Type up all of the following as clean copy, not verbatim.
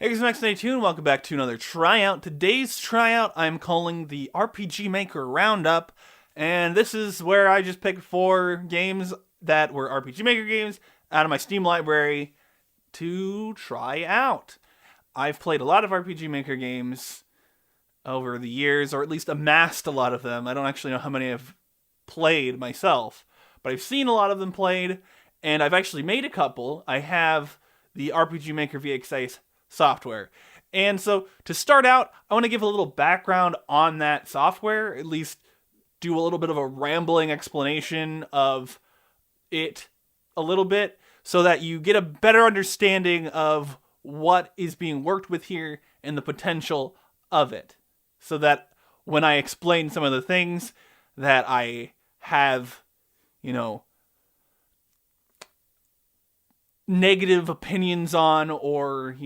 Hey guys, Max 92 and welcome back to another tryout. Today's tryout I'm calling the RPG Maker Roundup, and this is where I just picked 4 games that were RPG Maker games out of my Steam library to try out. I've played a lot of RPG Maker games over the years, or at least amassed a lot of them. I don't actually know how many I've played myself, but I've seen a lot of them played, and I've actually made a couple. I have the RPG Maker VXA software. And so to start out, I want to give a little background on that software, at least do a little bit of a rambling explanation of it a little bit, so that you get a better understanding of what is being worked with here and the potential of it. So that when I explain some of the things that I have, negative opinions on or,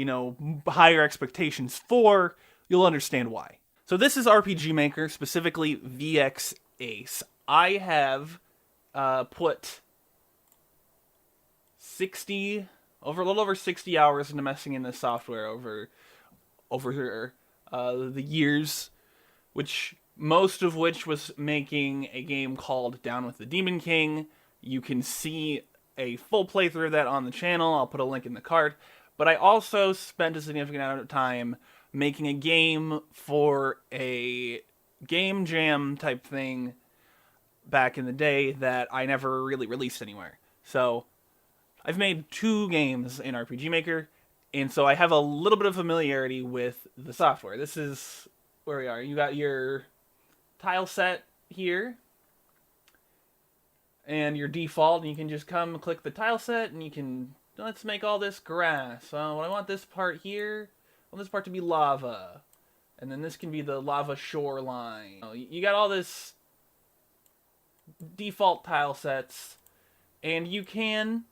higher expectations for, you'll understand why. So this is RPG Maker, specifically VX Ace. I have put a little over 60 hours into messing in this software over the years, most of which was making a game called Down with the Demon King. You can see a full playthrough of that on the channel. I'll put a link in the card. But I also spent a significant amount of time making a game for a game jam type thing back in the day that I never really released anywhere. So I've made 2 games in RPG Maker, and so I have a little bit of familiarity with the software. This is where we are. You got your tile set here, and your default, and you can just come click the tile set, and you can, let's make all this grass. I want this part here, I want this part to be lava, and then this can be the lava shoreline. You got all this default tile sets, and you can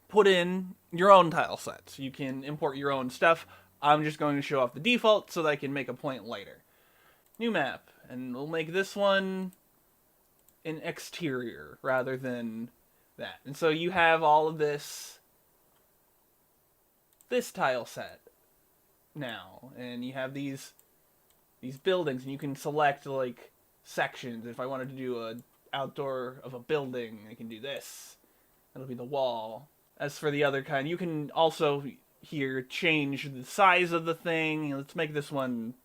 put in your own tile sets. You can import your own stuff. I'm just going to show off the default so that I can make a point later. New map, and we'll make this one an exterior rather than that. And so you have all of this tile set now, and you have these buildings, and you can select like sections. If I wanted to do a outdoor of a building, I can do this. That'll be the wall. As for the other kind, you can also here change the size of the thing. Let's make this one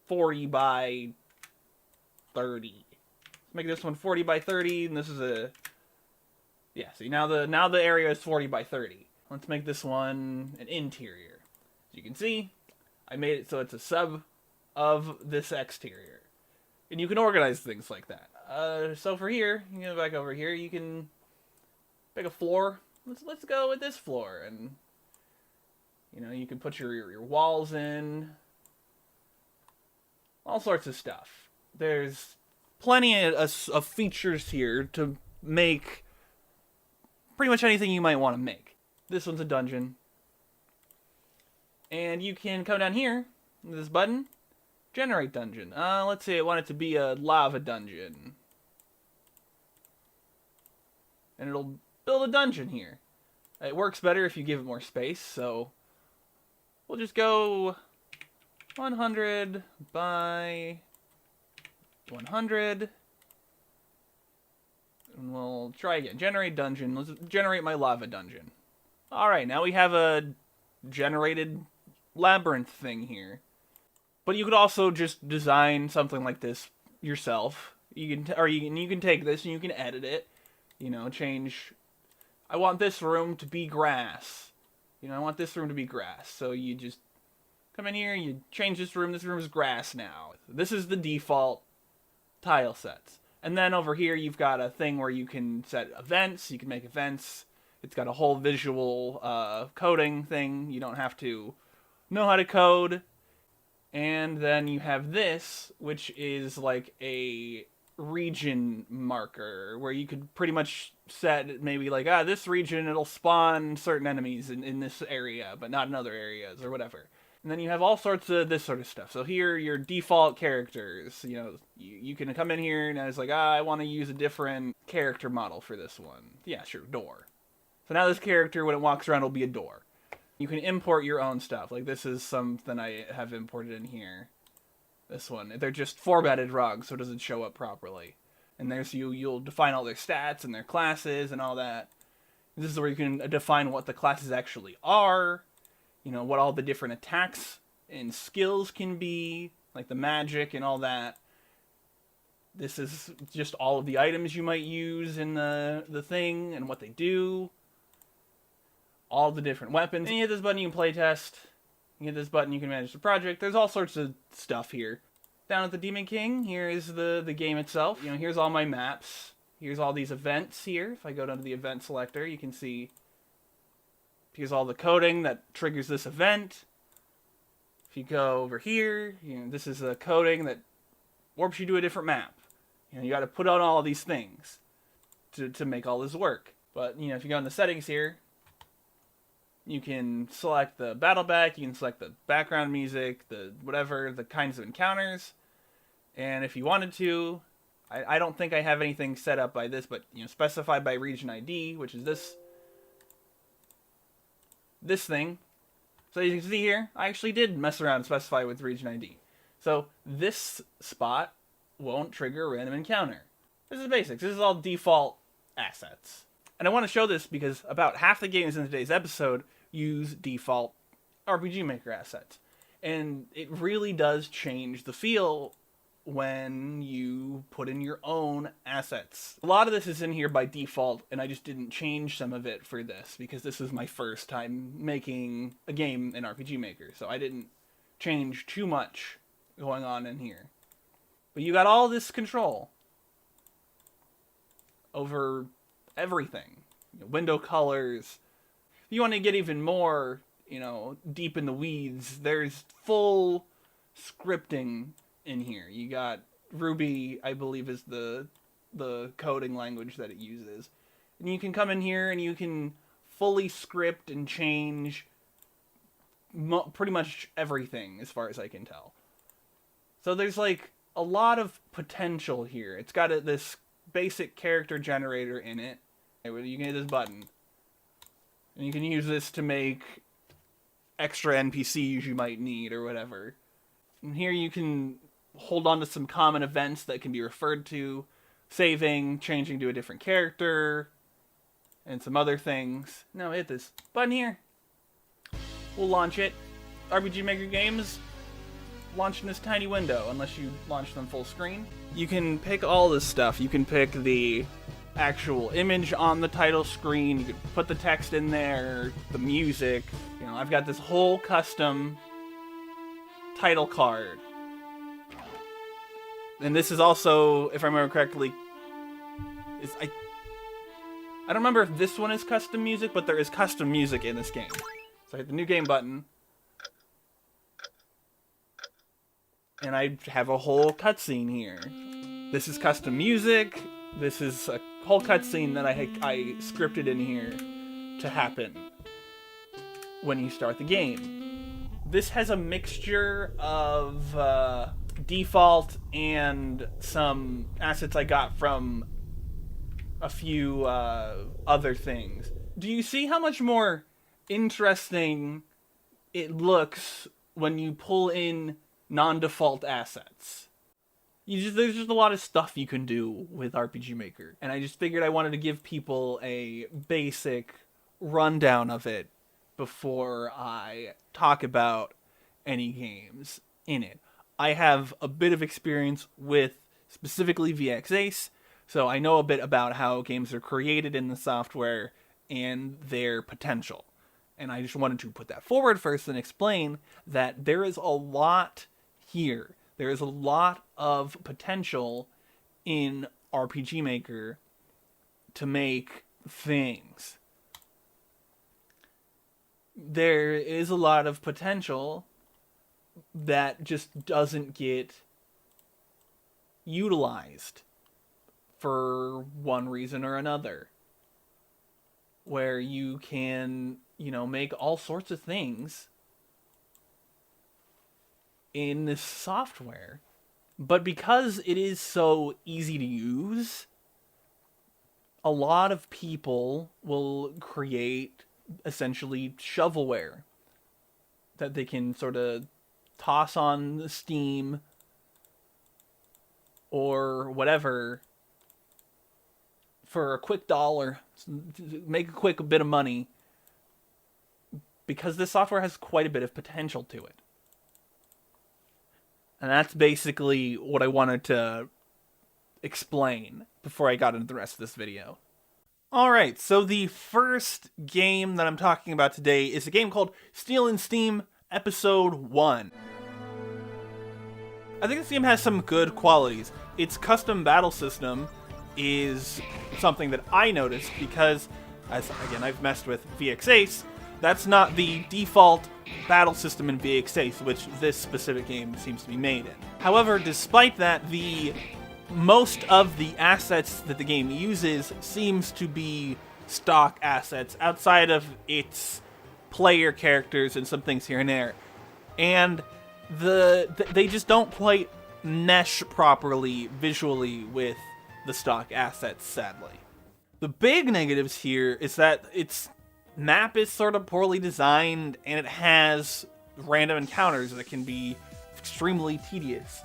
40 by 30. Make this one 40 by 30, and this is see, now the area is 40 by 30. Let's make this one an interior. As you can see, I made it so it's a sub of this exterior. And you can organize things like that. So for here, you can go back over here, you can pick a floor. Let's go with this floor, and you can put your walls in. All sorts of stuff. There's plenty of features here to make pretty much anything you might want to make. This one's a dungeon. And you can come down here with this button, generate dungeon. Let's say I want it to be a lava dungeon. And it'll build a dungeon here. It works better if you give it more space, so we'll just go 100 by 100, and we'll try again. Generate dungeon. Let's generate my lava dungeon. Alright, now we have a generated labyrinth thing here. But you could also just design something like this yourself. You can take this and you can edit it. Change. I want this room to be grass. I want this room to be grass. So you just come in here, you change this room. This room is grass now. This is the default tile sets. And then over here you've got a thing where you can set events. You can make events. It's got a whole visual coding thing. You don't have to know how to code. And then you have this, which is like a region marker, where you could pretty much set maybe like, this region, it'll spawn certain enemies in this area, but not in other areas, or whatever. And then you have all sorts of this sort of stuff. So here, your default characters, you can come in here and it's like, I want to use a different character model for this one. Yeah, sure, door. So now this character, when it walks around, will be a door. You can import your own stuff. Like, this is something I have imported in here. This one. They're just formatted rugs, so it doesn't show up properly. And there's you'll define all their stats and their classes and all that. This is where you can define what the classes actually are. You know, what all the different attacks and skills can be, like the magic and all that. This is just all of the items you might use in the thing and what they do. All the different weapons. And you hit this button, you can playtest. You hit this button, you can manage the project. There's all sorts of stuff here. Down at the Demon King, here is the game itself. You know, here's all my maps. Here's all these events here. If I go down to the event selector, you can see here's all the coding that triggers this event. If you go over here, you know, this is the coding that warps you to a different map. You know, you got to put on all these things to make all this work. But, you know, if you go in the settings here, you can select the battle back, you can select the background music, the whatever, the kinds of encounters. And if you wanted to, I don't think I have anything set up by this, but, you know, specified by region ID, which is this thing. So you can see here, I actually did mess around and specify with region ID. So this spot won't trigger a random encounter. This is basics. This is all default assets. And I want to show this because about half the games in today's episode use default RPG Maker assets. And it really does change the feel when you put in your own assets. A lot of this is in here by default, and I just didn't change some of it for this because this is my first time making a game in RPG Maker. So I didn't change too much going on in here. But you got all this control over everything. You know, window colors. If you want to get even more, you know, deep in the weeds, there's full scripting in here. You got Ruby, I believe, is the coding language that it uses. And you can come in here and you can fully script and change pretty much everything as far as I can tell. So there's like a lot of potential here. It's got this basic character generator in it. You can hit this button. And you can use this to make extra NPCs you might need or whatever. And here you can hold on to some common events that can be referred to, saving, changing to a different character, and some other things. Now hit this button here. We'll launch it. RPG Maker games launch in this tiny window, unless you launch them full screen. You can pick all this stuff. You can pick the actual image on the title screen. You can put the text in there, the music. You know, I've got this whole custom title card. And this is also, if I remember correctly, I don't remember if this one is custom music, but there is custom music in this game. So I hit the new game button. And I have a whole cutscene here. This is custom music. This is a whole cutscene that I scripted in here to happen when you start the game. This has a mixture of default and some assets I got from a few other things. Do you see how much more interesting it looks when you pull in non-default assets? There's just a lot of stuff you can do with RPG Maker, and I just figured I wanted to give people a basic rundown of it before I talk about any games in it. I have a bit of experience with specifically VX Ace, so I know a bit about how games are created in the software and their potential. And I just wanted to put that forward first and explain that there is a lot here. There is a lot of potential in RPG Maker to make things. There is a lot of potential that just doesn't get utilized for one reason or another. Where you can, you know, make all sorts of things in this software. But because it is so easy to use, a lot of people will create essentially shovelware that they can sort of toss on Steam or whatever for a quick $1, make a quick bit of money, because this software has quite a bit of potential to it. And that's basically what I wanted to explain before I got into the rest of this video. Alright, so the first game that I'm talking about today is a game called Stealing Steam Episode 1. I think this game has some good qualities. Its custom battle system is something that I noticed because, as again, I've messed with VX Ace. That's not the default battle system in VX Ace, which this specific game seems to be made in. However, despite that, most of the assets that the game uses seems to be stock assets outside of its player characters and some things here and there. And they just don't quite mesh properly visually with the stock assets, sadly. The big negatives here is that its map is sort of poorly designed, and it has random encounters that can be extremely tedious.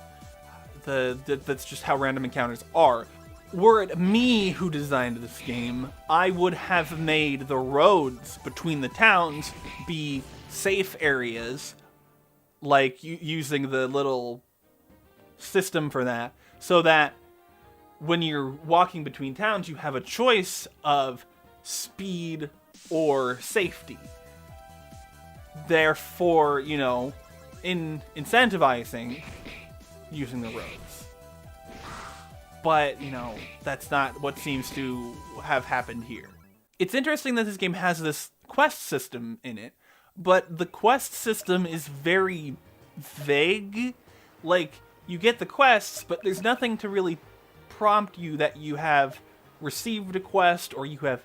That's just how random encounters are. Were it me who designed this game, I would have made the roads between the towns be safe areas, like using the little system for that, so that when you're walking between towns, you have a choice of speed or safety. Therefore, incentivizing using the roads. But, that's not what seems to have happened here. It's interesting that this game has this quest system in it, but the quest system is very vague. Like, you get the quests, but there's nothing to really prompt you that you have received a quest or you have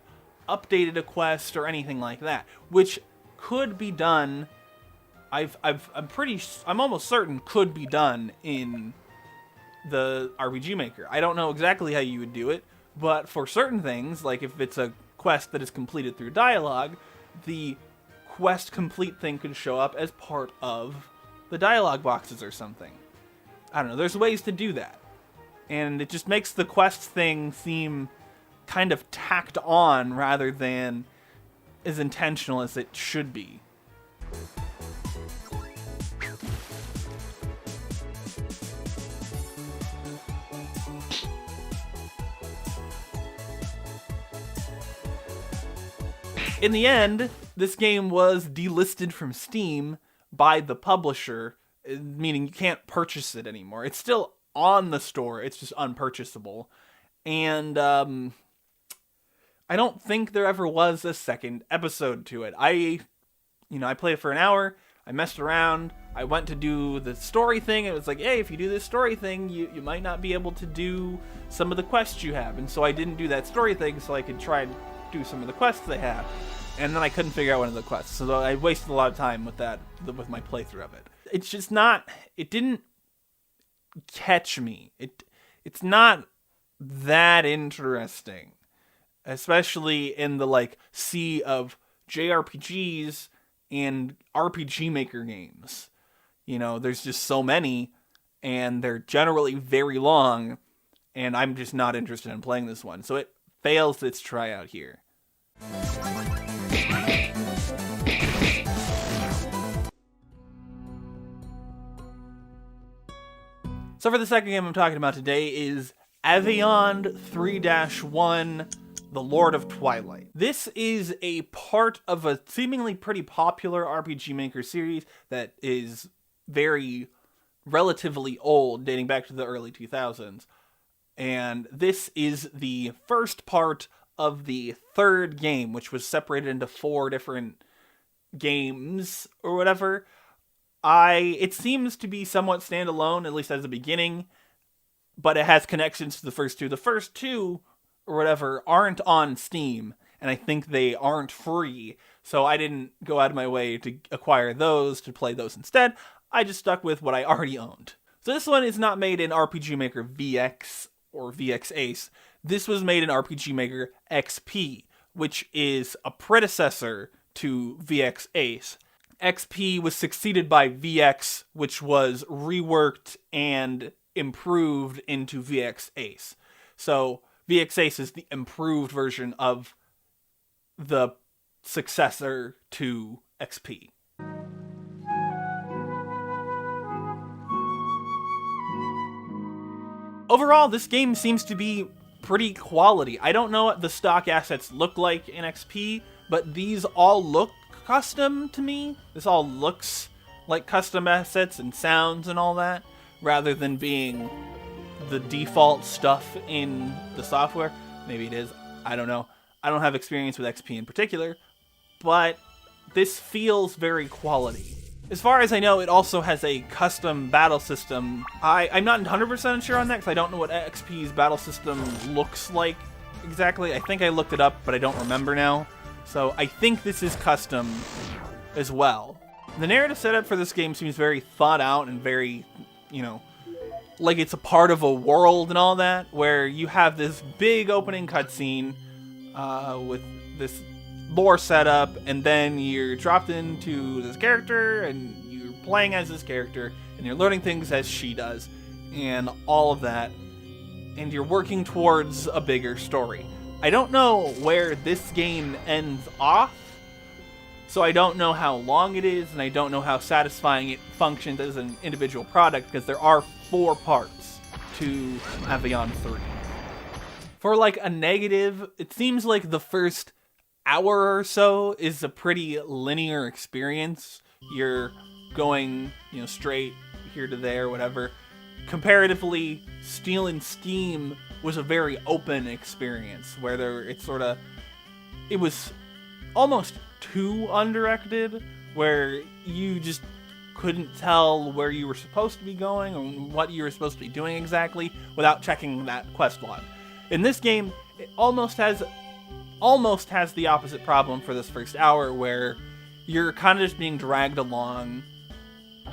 updated a quest or anything like that, which could be done. I'm almost certain could be done in the RPG Maker. I don't know exactly how you would do it, but for certain things, like if it's a quest that is completed through dialogue, the quest complete thing could show up as part of the dialogue boxes or something. I don't know, there's ways to do that. And it just makes the quest thing seem kind of tacked on rather than as intentional as it should be. In the end, this game was delisted from Steam by the publisher, meaning you can't purchase it anymore. It's still on the store, it's just unpurchasable. And I don't think there ever was a second episode to it. I played it for an hour, I messed around, I went to do the story thing, and it was like, hey, if you do this story thing, you might not be able to do some of the quests you have. And so I didn't do that story thing so I could try and do some of the quests they have. And then I couldn't figure out one of the quests, so I wasted a lot of time with my playthrough of it. It's just not, it didn't catch me. It's not that interesting, especially in the sea of JRPGs and RPG Maker games. There's just so many, and they're generally very long, and I'm just not interested in playing this one. So it fails its tryout here. So for the second game I'm talking about today is Aveyond 3-1, The Lord of Twilight. This is a part of a seemingly pretty popular RPG Maker series that is very relatively old, dating back to the early 2000s. And this is the first part of the third game, which was separated into 4 different games or whatever. It seems to be somewhat standalone, at least as a beginning, but it has connections to the first 2. The first 2, or whatever, aren't on Steam, and I think they aren't free, so I didn't go out of my way to acquire those, to play those instead. I just stuck with what I already owned. So this one is not made in RPG Maker VX or VX Ace. This was made in RPG Maker XP, which is a predecessor to VX Ace. XP was succeeded by VX, which was reworked and improved into VX Ace. So VX Ace is the improved version of the successor to XP. Overall, this game seems to be pretty quality. I don't know what the stock assets look like in XP, but these all look custom to me. This all looks like custom assets and sounds and all that, rather than being the default stuff in the software. Maybe it is. I don't know. I don't have experience with XP in particular, but this feels very quality. As far as I know, it also has a custom battle system. I'm not 100% sure on that, because I don't know what XP's battle system looks like exactly. I think I looked it up, but I don't remember now. So I think this is custom as well. The narrative setup for this game seems very thought out and very, like it's a part of a world and all that, where you have this big opening cutscene with this lore setup, and then you're dropped into this character, and you're playing as this character, and you're learning things as she does, and all of that, and you're working towards a bigger story. I don't know where this game ends off, so I don't know how long it is, and I don't know how satisfying it functions as an individual product, because there are 4 parts to Aveyond 3. For like a negative, it seems like the first hour or so is a pretty linear experience. You're going, straight here to there, whatever. Comparatively, Steel and Scheme was a very open experience, where it was almost too undirected, where you just couldn't tell where you were supposed to be going or what you were supposed to be doing exactly without checking that quest log. In this game, it almost has the opposite problem for this first hour, where you're kind of just being dragged along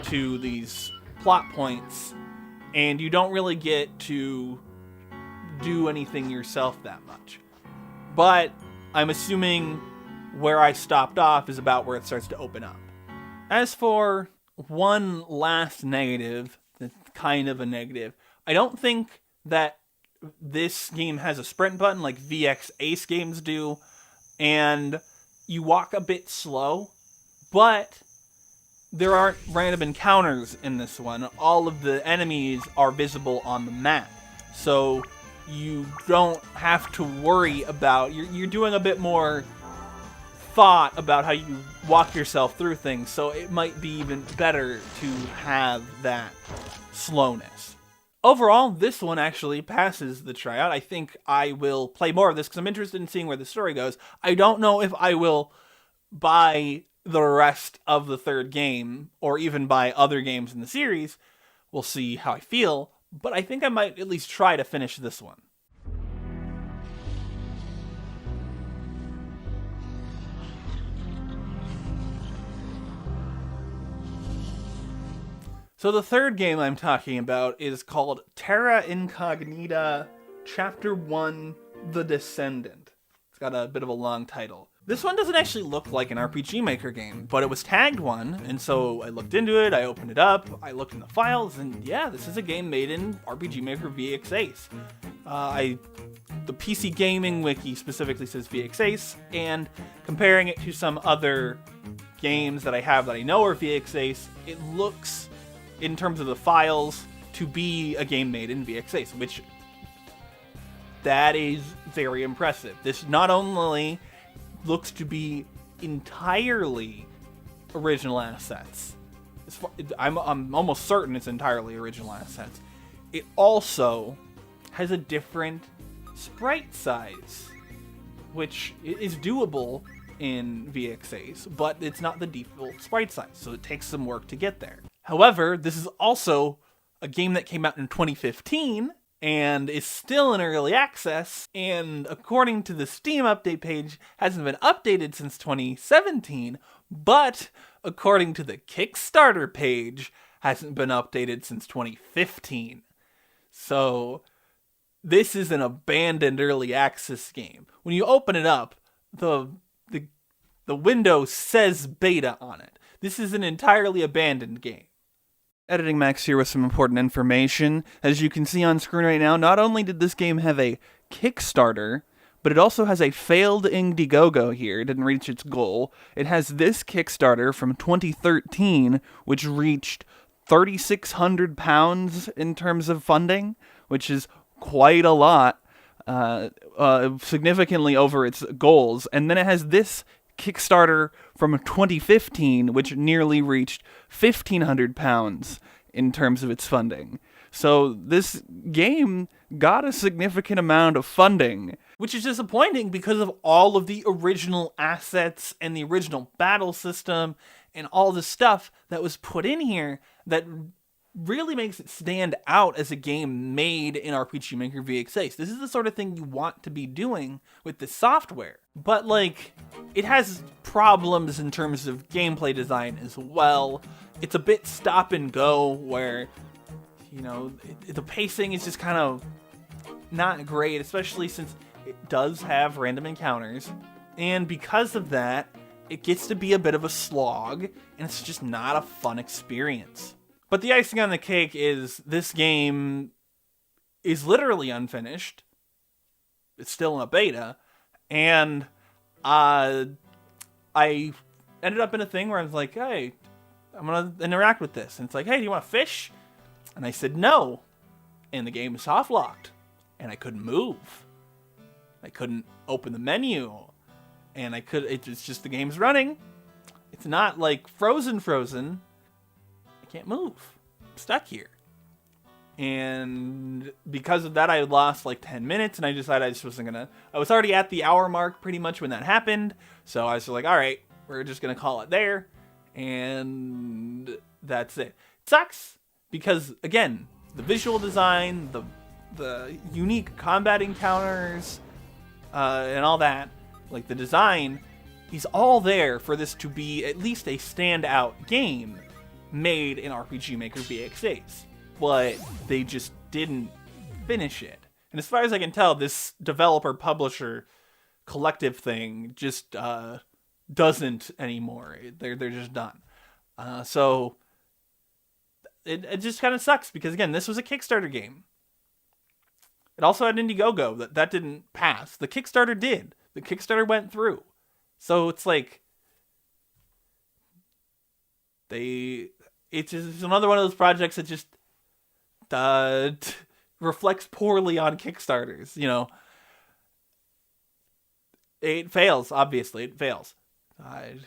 to these plot points, and you don't really get to do anything yourself that much. But I'm assuming where I stopped off is about where it starts to open up. As for one last negative, that's kind of a negative, I don't think that this game has a sprint button like VX Ace games do, and you walk a bit slow, but there aren't random encounters in this one. All of the enemies are visible on the map, so you don't have to worry about, you're doing a bit more thought about how you walk yourself through things, so it might be even better to have that slowness. Overall, this one actually passes the tryout. I think I will play more of this because I'm interested in seeing where the story goes. I don't know if I will buy the rest of the third game or even buy other games in the series. We'll see how I feel, but I think I might at least try to finish this one. So the third game I'm talking about is called Terra Incognita Chapter One, The Descendant. It's got a bit of a long title. This one doesn't actually look like an RPG Maker game, but it was tagged one, and so I looked into it, I opened it up, I looked in the files, and yeah, this is a game made in RPG Maker VX Ace. The PC Gaming Wiki specifically says VX Ace, and comparing it to some other games that I have that I know are VX Ace, it looks, in terms of the files, to be a game made in VX Ace, which that is very impressive. This not only looks to be entirely original assets, I'm almost certain it's entirely original assets, it also has a different sprite size, which is doable in VX Ace, but it's not the default sprite size, so it takes some work to get there. However, this is also a game that came out in 2015 and is still in early access, and according to the Steam update page, hasn't been updated since 2017, but according to the Kickstarter page, hasn't been updated since 2015. So this is an abandoned early access game. When you open it up, the window says beta on it. This is an entirely abandoned game. Editing Max here with some important information. As you can see on screen right now, not only did this game have a Kickstarter, but it also has a failed Indiegogo here. It didn't reach its goal. It has this Kickstarter from 2013, which reached £3,600 in terms of funding, which is quite a lot, significantly over its goals. And then it has this Kickstarter from 2015, which nearly reached £1,500 in terms of its funding. So this game got a significant amount of funding, which is disappointing because of all of the original assets and the original battle system and all the stuff that was put in here that really makes it stand out as a game made in RPG Maker VX8. This is the sort of thing you want to be doing with this software. But, like, it has problems in terms of gameplay design as well. It's a bit stop and go where, you know, the pacing is just kind of not great, especially since it does have random encounters. And because of that, it gets to be a bit of a slog, and it's just not a fun experience. But the icing on the cake is this game is literally unfinished. It's still in a beta. And I ended up in a thing where I was like, hey, I'm going to interact with this. And it's like, hey, do you want to fish? And I said no. And the game is soft locked. And I couldn't move. I couldn't open the menu. And it's just the game's running. It's not like frozen. I can't move. I'm stuck here. And because of that, I had lost like 10 minutes, and I decided I just wasn't gonna. I was already at the hour mark pretty much when that happened, so I was like, all right, we're just gonna call it there, and that's it. It sucks because, again, the visual design, the unique combat encounters, and all that, like the design, is all there for this to be at least a standout game made in RPG Maker VX8, but they just didn't finish it. And as far as I can tell, this developer-publisher collective thing just doesn't anymore. They're just done. So it just kind of sucks because, again, this was a Kickstarter game. It also had Indiegogo. That didn't pass. The Kickstarter did. The Kickstarter went through. So it's like it's just another one of those projects that just reflects poorly on Kickstarters, you know. It fails, obviously. It fails. And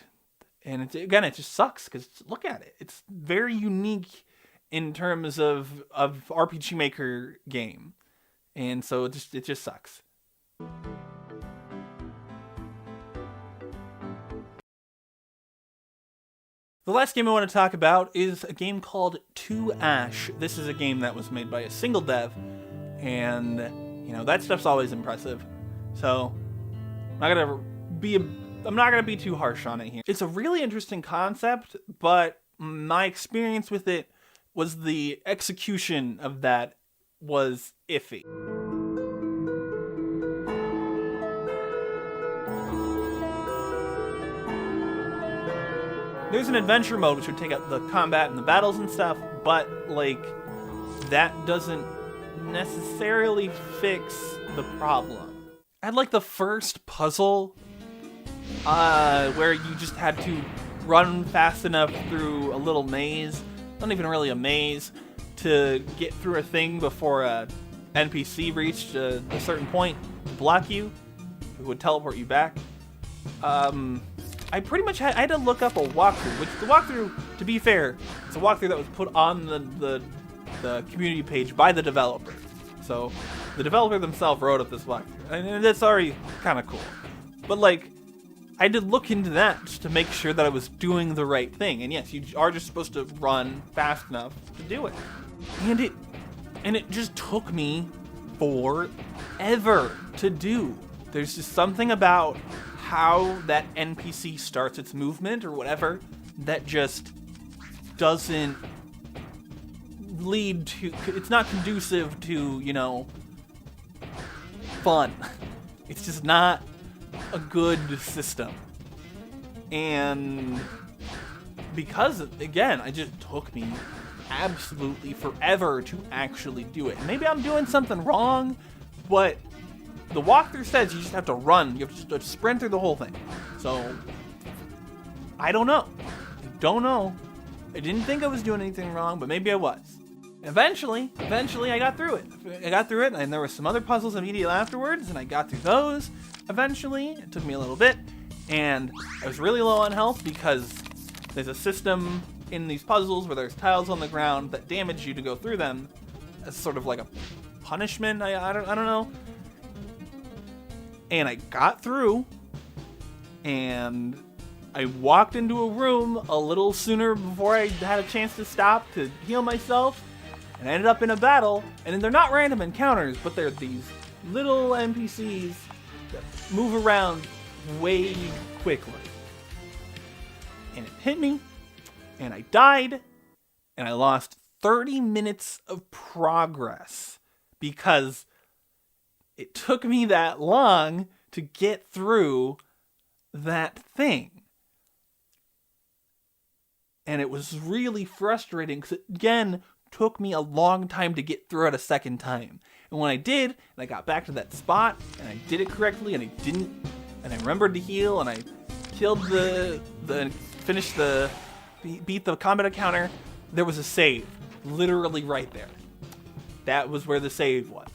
it just sucks, because look at it. It's very unique in terms of RPG Maker game. And so it just sucks. The last game I want to talk about is a game called To Ash. This is a game that was made by a single dev, and, you know, that stuff's always impressive. So, I'm not gonna be too harsh on it here. It's a really interesting concept, but my experience with it was the execution of that was iffy. There's an adventure mode which would take out the combat and the battles and stuff, but, like, that doesn't necessarily fix the problem. I had, like, the first puzzle, where you just had to run fast enough through a little maze, not even really a maze, to get through a thing before a NPC reached a certain point to block you. It would teleport you back. I pretty much had to look up a walkthrough, which the walkthrough, to be fair, it's a walkthrough that was put on the community page by the developer. So the developer themselves wrote up this walkthrough, and that's already kind of cool. But, like, I had to look into that just to make sure that I was doing the right thing. And yes, you are just supposed to run fast enough to do it. And it just took me forever to do. There's just something about how that NPC starts its movement or whatever that just doesn't lead to, it's not conducive to, you know, fun. It's just not a good system. And because, again, it just took me absolutely forever to actually do it. Maybe I'm doing something wrong, but the walkthrough says you just have to run. You have to sprint through the whole thing. So, I don't know. I didn't think I was doing anything wrong, but maybe I was. Eventually, I got through it. And there were some other puzzles immediately afterwards, and I got through those. Eventually, it took me a little bit, and I was really low on health because there's a system in these puzzles where there's tiles on the ground that damage you to go through them as sort of like a punishment. I don't know. And I got through, and I walked into a room a little sooner before I had a chance to stop to heal myself, and I ended up in a battle. And they're not random encounters, but they're these little NPCs that move around way quickly. And it hit me, and I died, and I lost 30 minutes of progress because it took me that long to get through that thing. And it was really frustrating because it, again, took me a long time to get through it a second time. And when I did, and I got back to that spot, and I did it correctly, and I remembered to heal, and I killed beat the combat encounter, there was a save, literally right there. That was where the save was.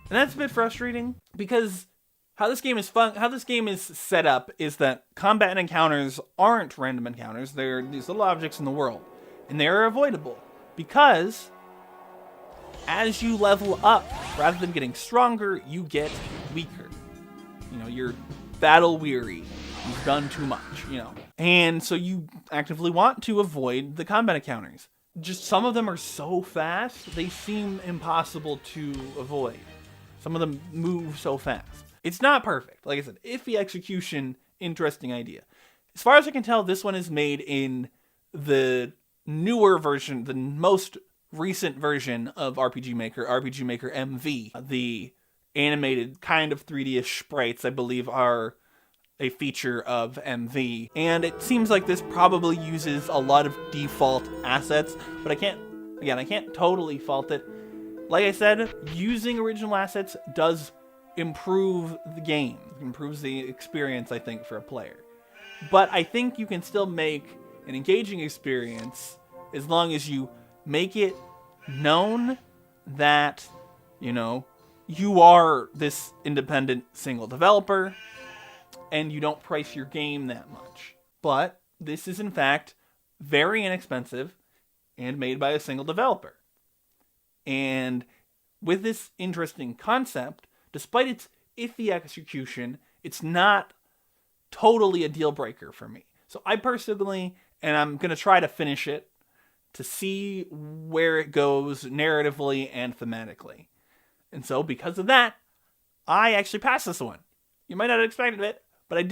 And that's a bit frustrating, because how this game is set up is that combat encounters aren't random encounters. They're these little objects in the world, and they're avoidable because as you level up, rather than getting stronger, you get weaker. You know, you're battle weary. You've done too much, you know. And so you actively want to avoid the combat encounters. Just some of them are so fast, they seem impossible to avoid. Some of them move so fast. It's not perfect. Like I said, iffy execution, interesting idea. As far as I can tell, this one is made in the newer version, the most recent version of RPG Maker MV. The animated kind of 3D-ish sprites, I believe, are a feature of MV. And it seems like this probably uses a lot of default assets, but I can't totally fault it. Like I said, using original assets does improve the game. It improves the experience, I think, for a player. But I think you can still make an engaging experience as long as you make it known that, you know, you are this independent single developer and you don't price your game that much. But this is, in fact, very inexpensive and made by a single developer. And with this interesting concept, despite its iffy execution, it's not totally a deal breaker for me. So I personally, and I'm going to try to finish it to see where it goes narratively and thematically. And so because of that, I actually passed this one. You might not have expected it, but I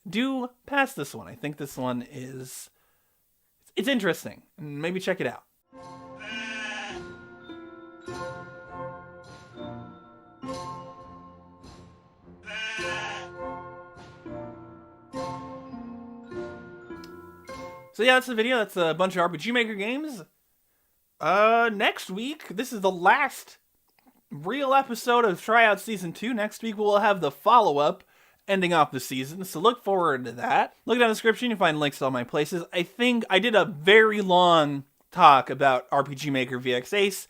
do pass this one. I think this one it's interesting. Maybe check it out. So yeah, that's the video. That's a bunch of RPG Maker games. Next week, this is the last real episode of Tryout Season 2. Next week, we'll have the follow-up ending off the season, so look forward to that. Look down in the description, you find links to all my places. I think I did a very long talk about RPG Maker VX Ace,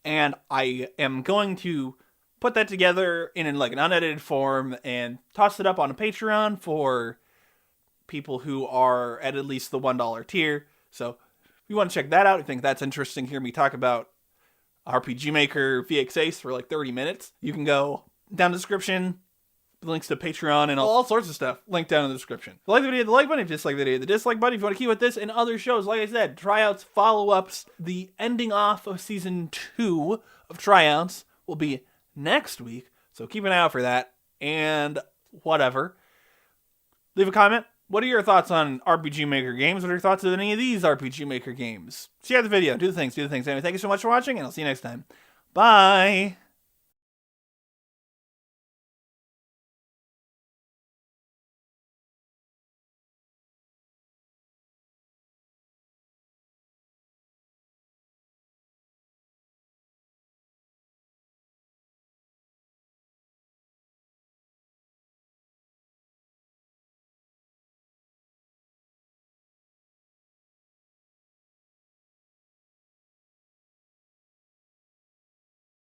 and I am going to put that together in like an unedited form and toss it up on a Patreon for people who are at least the $1 tier. So if you want to check that out, I think that's interesting. Hear me talk about RPG Maker VX Ace for like 30 minutes. You can go down in the description, links to Patreon and all sorts of stuff linked down in the description. If you like the video, the like button. If you dislike the video, the dislike button. If you want to keep with this and other shows, like I said, tryouts, follow-ups, the ending off of Season 2 of Tryouts will be next week. So keep an eye out for that. And whatever. Leave a comment. What are your thoughts on RPG Maker games? What are your thoughts on any of these RPG Maker games? Share the video. Do the things. Anyway, thank you so much for watching, and I'll see you next time. Bye!